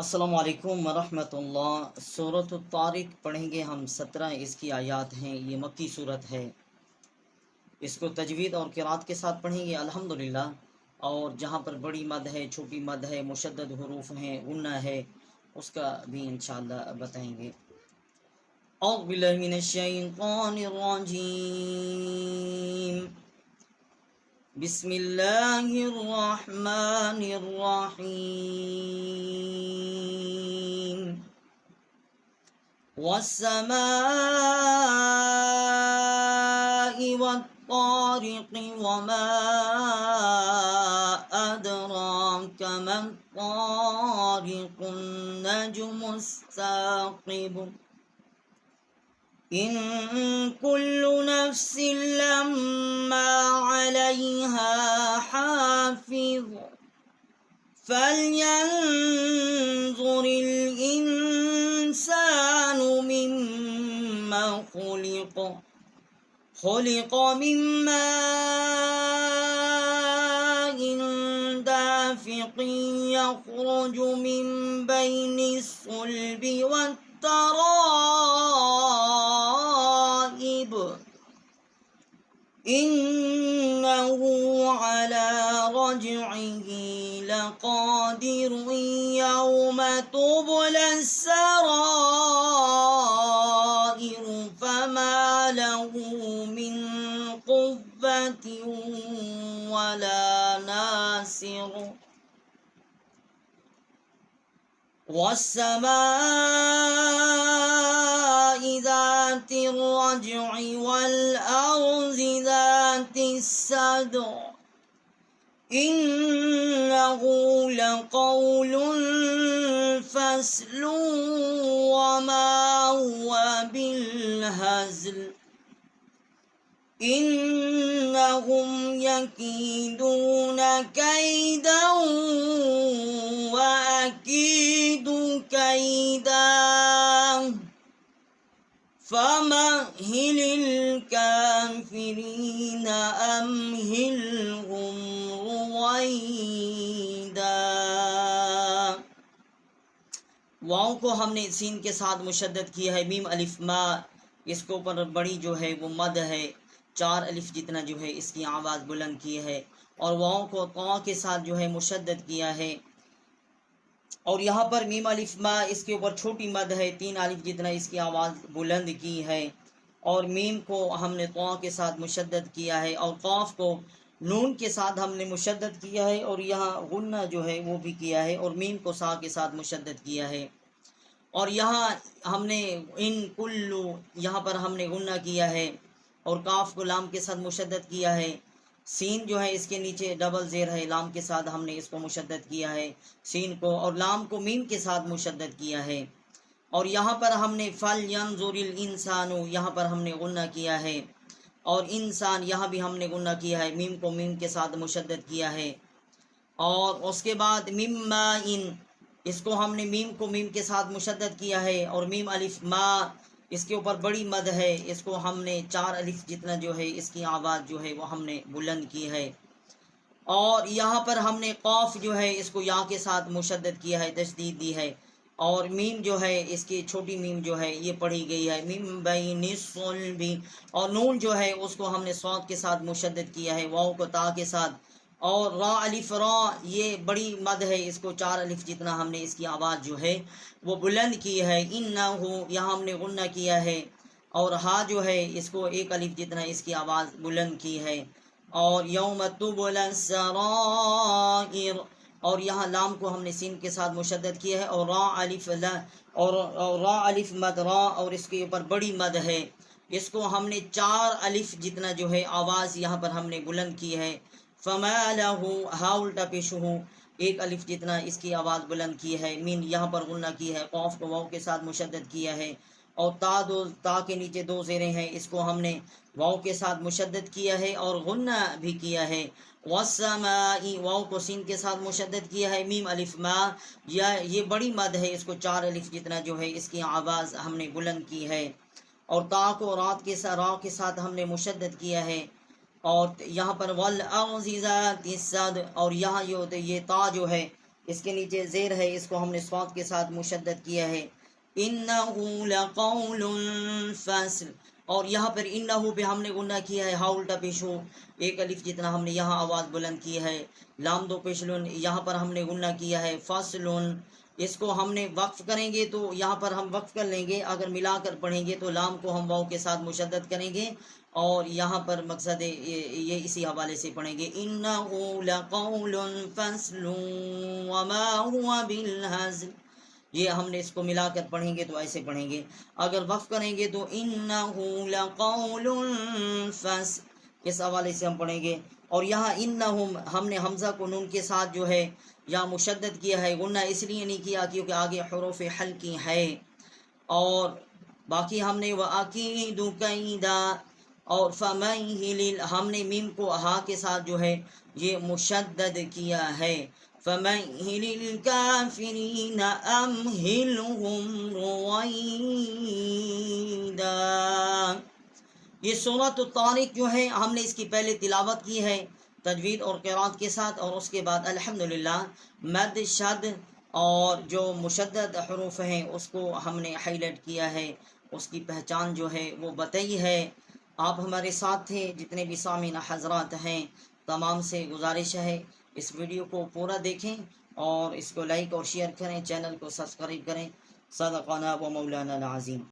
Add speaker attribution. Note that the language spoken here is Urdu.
Speaker 1: السلام علیکم ورحمۃ اللہ۔ سورۃ الطارق پڑھیں گے ہم، 17 اس کی آیات ہیں۔ یہ مکی صورت ہے، اس کو تجوید اور قرات کے ساتھ پڑھیں گے الحمدللہ۔ اور جہاں پر بڑی مد ہے، چھوٹی مد ہے، مشدد حروف ہیں، غنہ ہے، اس کا بھی انشاءاللہ بتائیں گے۔ اعوذ باللہ من الشیطان الرجیم، بسم اللہ الرحمن الرحیم۔ والسماء والطارق وما أدراك ما الطارق، النجم الثاقب، إن كل نفس لما عليها حافظ، فلينظر الإنسان مما خلق، خلق من ماء دافق يخرج من بين الصلب والترائب، إنه على رجعه لقادر، يوم تبلى السرائر فما له من قوة ولا ناصر، والسماء ذات الرجع والأرض ذات الصدع، إنه لقول فصل وما هو بالهزل، إنهم يكيدون كيدا وأكيد كيدا، فمهل الكافرين أمهلهم رويدا۔ واؤ کو ہم نے سین کے ساتھ مشدد کیا ہے، میم الف ما، اس کے اوپر بڑی جو ہے وہ مد ہے، 4 الف جتنا جو ہے اس کی آواز بلند کی ہے، اور واؤ کو طا کے ساتھ جو ہے مشدد کیا ہے، اور یہاں پر میم الف ما اس کے اوپر چھوٹی مد ہے، 3 الف جتنا اس کی آواز بلند کی ہے، اور میم کو ہم نے طا کے ساتھ مشدد کیا ہے، اور قاف کو نون کے ساتھ ہم نے مشدد کیا ہے، اور یہاں غنہ جو ہے وہ بھی کیا ہے، اور میم کو سا کے ساتھ مشدد کیا ہے، اور یہاں ہم نے ان کلو، یہاں پر ہم نے غنہ کیا ہے، اور کاف کو لام کے ساتھ مشدد کیا ہے، سین جو ہے اس کے نیچے ڈبل زیر ہے، لام کے ساتھ ہم نے اس کو مشدد کیا ہے سین کو، اور لام کو میم کے ساتھ مشدد کیا ہے، اور یہاں پر ہم نے فَلْيَنْظُرِ الْإِنسَانُ، یہاں پر ہم نے غنہ کیا ہے، اور انسان یہاں بھی ہم نے غنہ کیا ہے، میم کو میم کے ساتھ مشدد کیا ہے، اور اس کے بعد مما ان، اس کو ہم نے میم کو میم کے ساتھ مشدد کیا ہے، اور میم الف ما اس کے اوپر بڑی مد ہے، اس کو ہم نے 4 الف جتنا جو ہے اس کی آواز جو ہے وہ ہم نے بلند کی ہے، اور یہاں پر ہم نے قاف جو ہے اس کو یا کے ساتھ مشدد کیا ہے، تشدید دی ہے، اور میم جو ہے اس کی چھوٹی میم جو ہے یہ پڑھی گئی ہے میم بین الصلب، اور نون جو ہے اس کو ہم نے صاد کے ساتھ مشدد کیا ہے، واؤ کو تا کے ساتھ، اور را الف را یہ بڑی مد ہے، اس کو 4 الف جتنا ہم نے اس کی آواز جو ہے وہ بلند کی ہے، انہو یہاں ہم نے غنہ کیا ہے، اور ہا جو ہے اس کو 1 الف جتنا اس کی آواز بلند کی ہے، اور یوم تبلی السرائر، اور یہاں لام کو ہم نے سین کے ساتھ مشدد کیا ہے، اور را الف لا، اور را الف مد را، اور اس کے اوپر بڑی مد ہے، اس کو ہم نے 4 الف جتنا جو ہے آواز یہاں پر ہم نے بلند کی ہے، فما لہو ہا الٹا پیش ہو 1 الف جتنا اس کی آواز بلند کی ہے، مین یہاں پر غنہ کی ہے، قاف کو واؤ کے ساتھ مشدد کیا ہے، اور تا کے نیچے 2 زیریں ہیں، اس کو ہم نے واؤ کے ساتھ مشدد کیا ہے اور غنہ بھی کیا ہے، والسماء واؤ کو سین کے ساتھ مشدد کیا ہے، میم الف ما یہ بڑی مد ہے، اس کو 4 الف جتنا جو ہے اس کی آواز ہم نے بلند کی ہے، اور تا کو را کے ساتھ ہم نے مشدد کیا ہے، اور یہاں پر والارض ذات الصدع، اور یہاں یہ تا جو ہے اس کے نیچے زیر ہے، اس کو ہم نے صاد کے ساتھ مشدد کیا ہے، انہ لقول فصل، اور یہاں پر انہ پہ ہم نے غنہ کیا ہے، ہا الٹا پیش ہو، ایک الف جتنا ہم نے یہاں آواز بلند کی ہے، لام دو پیشلن یہاں پر ہم نے غنہ کیا ہے، فصل، اس کو ہم نے وقف کریں گے تو یہاں پر ہم وقف کر لیں گے، اگر ملا کر پڑھیں گے تو لام کو ہم واو کے ساتھ مشدد کریں گے، اور یہاں پر مقصد یہ اسی حوالے سے پڑھیں گے، انہ لقول فصل وما هو بالهزل، یہ ہم نے اس کو ملا کر پڑھیں گے تو ایسے پڑھیں گے، اگر وقف کریں گے تو انہ لقول فصل، اس حوالے سے ہم پڑھیں گے، اور یہاں انہم ہم نے حمزہ کو نون کے ساتھ جو ہے یا مشدد کیا ہے، غنہ اس لیے نہیں کیا کیونکہ آگے حروف حلقی ہے، اور باقی ہم نے وَأَكِيدُ كَيْدًا اور فَمَهِّلِ ہم نے میم کو ہا کے ساتھ جو ہے یہ مشدد کیا ہے، فَمَهِّلِ الْكَافِرِينَ أَمْهِلْهُمْ رُوَيْدًا۔ یہ سورۃ الطارق جو ہے ہم نے اس کی پہلے تلاوت کی ہے تجوید اور قرات کے ساتھ، اور اس کے بعد الحمدللہ مد شد اور جو مشدد حروف ہیں اس کو ہم نے ہائی لائٹ کیا ہے، اس کی پہچان جو ہے وہ بتائی ہے۔ آپ ہمارے ساتھ تھے، جتنے بھی سامعین حضرات ہیں تمام سے گزارش ہے اس ویڈیو کو پورا دیکھیں اور اس کو لائک اور شیئر کریں، چینل کو سبسکرائب کریں۔ صدقنا و مولانا العظیم۔